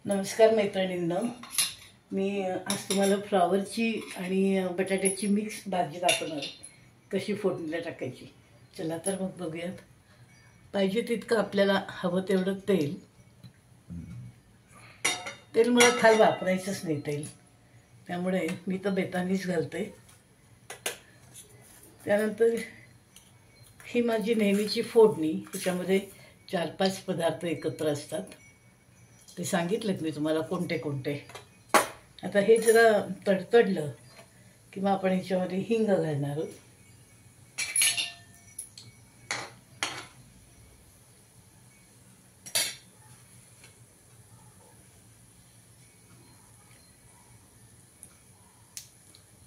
नमस्कार मैत्रिणींनो, मी आज तुम्हाला फ्लॉवरची आणि बटाट्याची मिक्स भाजी दाखवणार आहे. कशी फोडणीला टाकायची. चला तर मग बघूयात. पाहिजे तितकं आपल्याला हवं तेवढं तेल. मला खाल वापरायचंच नाही तेल, त्यामुळे मी तर बेतानीच घालते. त्यानंतर ही माझी नेहमीची फोडणी. त्याच्यामध्ये 4-5 पदार्थ एकत्र असतात. ते सांगितलेत मी तुम्हाला कोणते कोणते. आता हे जरा तडतडलं किंवा आपण ह्याच्यामध्ये हिंग घालणार आहोत.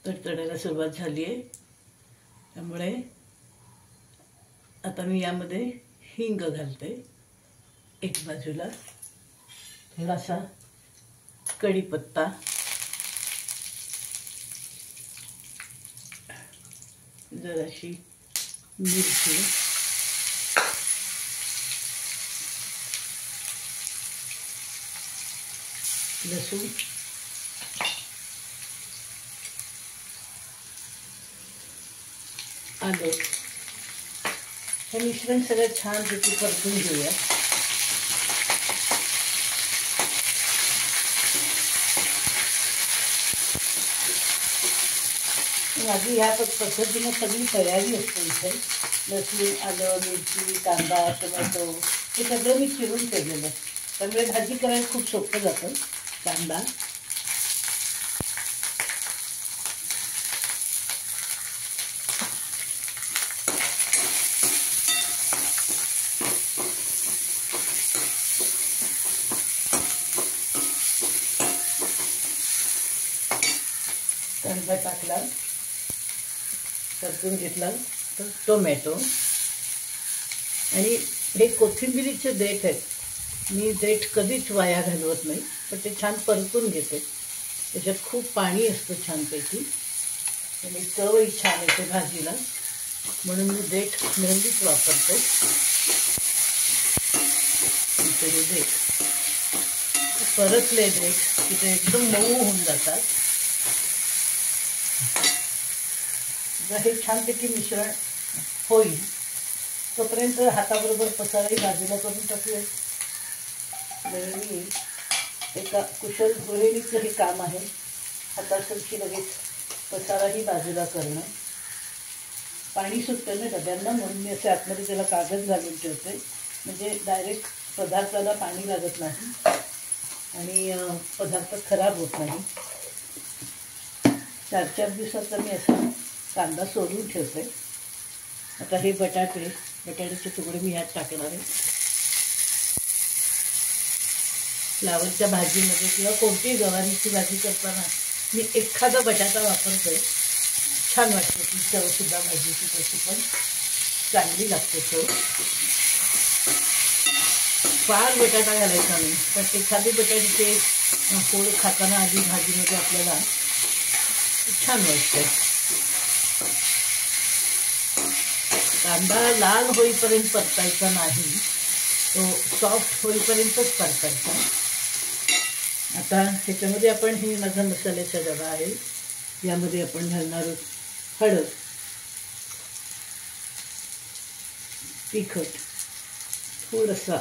तडतडायला सुरुवात झाली आहे, त्यामुळे आता मी यामध्ये हिंग घालते. एक बाजूला थोडासा कढीपत्ता, जराशी मिरची, लसूण, आलं. हे मिश्रण सगळं छानपैकी परतून घेऊया. माझी ह्या पद्धतीने सगळी तयारी असते. इथे लसूण, आलं, मिरची, कांदा, टोमॅटो हे सगळं मी चिरून ठेवलेलं आहे. त्यामुळे भाजी करायला खूप सोपं जातं. कांदा, कांदा टाकला, परतून घेतला. तर टोमॅटो आणि हे कोथिंबिरीचे देठ आहेत. मी देठ कधीच वाया घालवत नाही, पण ते छान परतून घेते. त्याच्यात खूप पाणी असतं छानपैकी आणि चवही छान येते भाजीला, म्हणून मी देठ नेहमीच वापरते. हे देठ परतले देठ की ते एकदम मऊ होऊन जातात. हे छानपैकी मिश्रण होईल तोपर्यंत हाताबरोबर पसाराही बाजूला करून टाकूया. एका कुशल गृहिणीचं हे काम आहे. हातासरशी लगेच पसाराही बाजूला करणं. पाणी सुटतं ना डब्यांना, म्हणून मी असे आतमध्ये त्याला कागद घालून ठेवते, म्हणजे डायरेक्ट पदार्थाला पाणी लागत नाही आणि पदार्थ खराब होत नाही. 4-4 दिवसाचा मी असा कांदा सोडून ठेवते. आता हे बटाट्याचे तुकडे मी ह्यात टाकणार आहे. फ्लावरच्या भाजीमध्ये किंवा कोणतीही गवारीची भाजी करताना मी एखादा बटाटा वापरते. छान वाटते ती चवसुद्धा भाजीची, तशी पण चांगली लागते चव. फार बटाटा घालायचा नाही, पण एखादी बटाट्याचे पोळी खाताना आधी भाजीमध्ये आपल्याला छान वाटते. कांदा लाल होईपर्यंत परतायचा नाही, तो सॉफ्ट होईपर्यंतच परतायचा. आता ह्याच्यामध्ये आपण हे माझा मसाल्याचा डबा आहे. यामध्ये आपण घालणार आहोत हळद, तिखट, थोडासा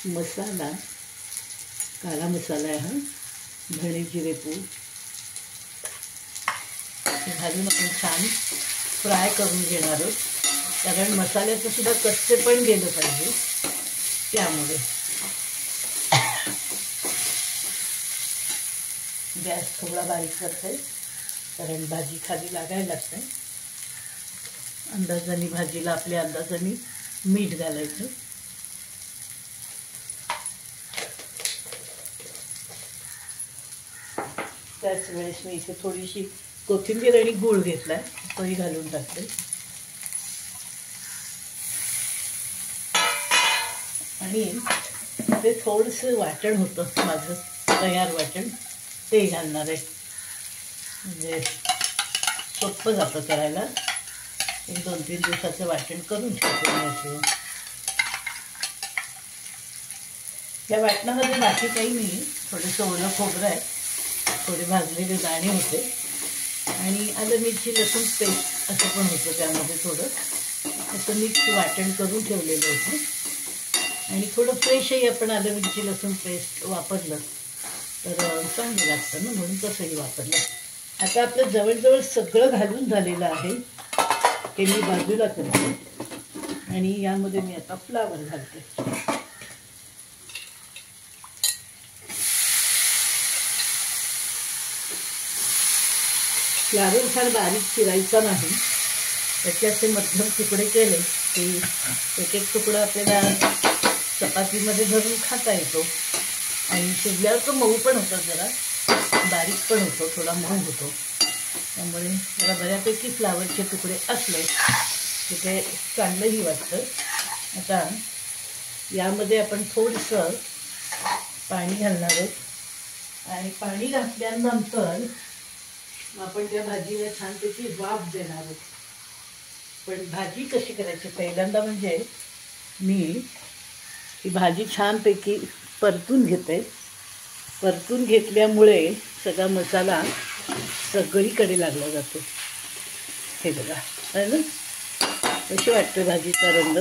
मसाला, काळा मसाला आहे हा, धणे जिरे पूड घालून आपण छान फ्राय करून घेणार आहोत. कारण मसाल्याचं सुद्धा कच्चे पण गेलं पाहिजे, त्यामुळे गॅस थोडा बारीक करते, कारण भाजी खाली लागायला लागते. अंदाजाने भाजीला आपल्या अंदाजाने मीठ घालायचं. त्याच वेळेस मी इथे थोडीशी कोथिंबीर आणि गूळ घेतलाय, तोही घालून टाकते. आणि ते थोडंसं वाटण होतं माझं तयार वाटण, ते घालणार आहे. म्हणजे सोपं जातं करायला. 1-2-3 दिवसाचं वाटण करून ठेवते मी असं. या वाटणामध्ये बाकी काही नाही, थोडंसं ओलं खोबरं आहे, थोडे भाजलेले दाणे होते आणि आलं मिरची लसूण पेस्ट असं पण होतं त्यामध्ये. थोडं असं मिक्स वाटण करून ठेवलेलं होतं आणि थोडं फ्रेशही आपण आलं मिरची लसूण पेस्ट वापरलं तर चांगलं लागतं ना, म्हणून तसंही वापरलं. आता आपलं जवळजवळ सगळं घालून झालेलं आहे, ते मी बाजूला करते आणि यामध्ये मी आता फ्लावर घालते. फ्लावर फार बारीक चिरायचा नाही, त्याचे असे मध्यम तुकडे केले की एक एक तुकडा आपल्याला चपातीमध्ये धरून खाता येतो आणि शिजल्यावर तो मऊ पण होतो, जरा बारीक पण होतो, थोडा मऊ होतो. त्यामुळे जरा बऱ्यापैकी फ्लावरचे तुकडे असले की ते चांगलंही वाटतं. आता यामध्ये आपण थोडंसं पाणी घालणार आहोत आणि पाणी घातल्यानंतर आपण त्या भाजीला छानपैकी वाफ देणार आहोत. पण भाजी कशी करायची पहिल्यांदा म्हणजे मी ही भाजी छानपैकी परतून घेते. परतून घेतल्यामुळे सगळा मसाला सगळीकडे लागला जातो. हे बघा आहे ना, कशी वाटते भाजीचा रंग.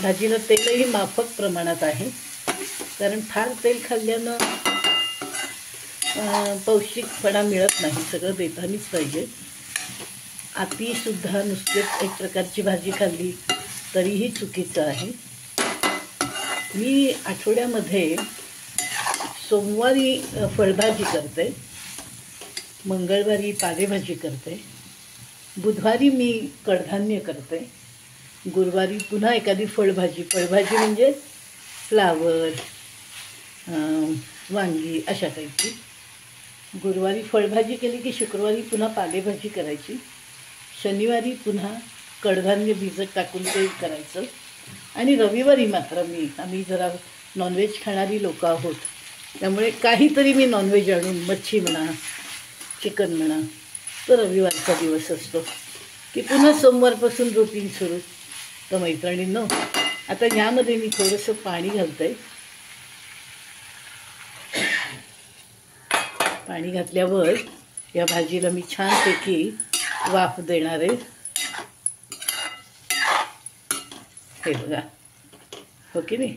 भाजीला तेलही माफक प्रमाणात आहे, कारण फार तेल खाल्ल्यानं पौष्टिकपणा मिळत नाही, सगळं बेतानीच पाहिजे. अतिसुद्धा नुसतेच एक प्रकारची भाजी खाल्ली तरीही चुकीचं आहे. मी आठवड्यामध्ये सोमवारी फळभाजी करते, मंगळवारी पालेभाजी करते, बुधवारी मी कडधान्य करते, गुरुवारी पुन्हा एखादी फळभाजी. फळभाजी म्हणजे फ्लावर, वांगी अशा टाईपची. गुरुवारी फळभाजी केली की शुक्रवारी पुन्हा पालेभाजी करायची, शनिवारी पुन्हा कडधान्य भिजत टाकून ते करायचं आणि रविवारी मात्र आम्ही जरा नॉनव्हेज खाणारी लोक आहोत, त्यामुळे काहीतरी मी नॉनव्हेज आणून, मच्छी म्हणा, चिकन म्हणा, तर रविवारचा दिवस असतो की पुन्हा सोमवारपासून रुटीन सुरू. तर मैत्रिणींनो, आता ह्यामध्ये मी थोडंसं पाणी घालते. पाणी घातल्यावर या भाजीला मी छानपैकी वाफ देणार आहे. हे बघा, हो की नाही.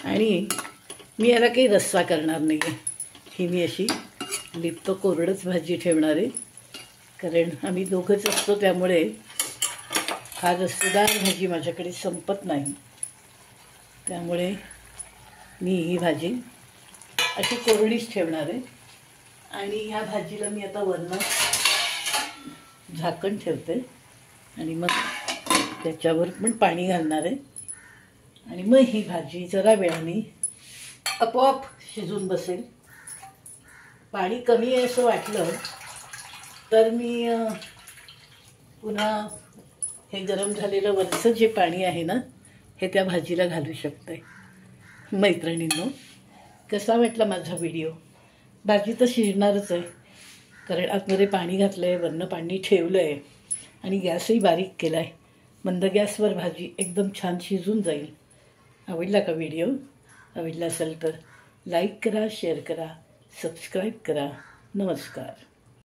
आणि मी याला काही रस्सा करणार नाही आहे, ही मी अशी लिप्त कोरडच भाजी ठेवणार आहे, कारण आम्ही दोघंच असतो, त्यामुळे हा रस्सेदार भाजी माझ्याकडे संपत नाही. त्यामुळे मी ही भाजी अशी कोरडीच ठेवणार आहे. आणि ह्या भाजीला मी आता वरनं झाकण ठेवते आणि मग त्याच्यावर पण पाणी घालणार आहे आणि मग ही भाजी जरा वेळाने आपोआप शिजून बसेल. पाणी कमी आहे असं वाटलं तर मी पुन्हा हे गरम झालेलं वरचं जे पाणी आहे ना, हे त्या भाजीला घालू शकते. मैत्रिणींनो, कसा वाटला माझा व्हिडिओ? भाजी तर शिजणारच आहे, कारण आतमध्ये पाणी घातलं आहे, वरनं पाणी ठेवलं आहे आणि गॅसही बारीक केला आहे. मंद गॅसवर भाजी एकदम छान शिजून जाईल. आवडला का व्हिडिओ? आवडला असेल तर लाईक करा, शेअर करा, सबस्क्राईब करा. नमस्कार.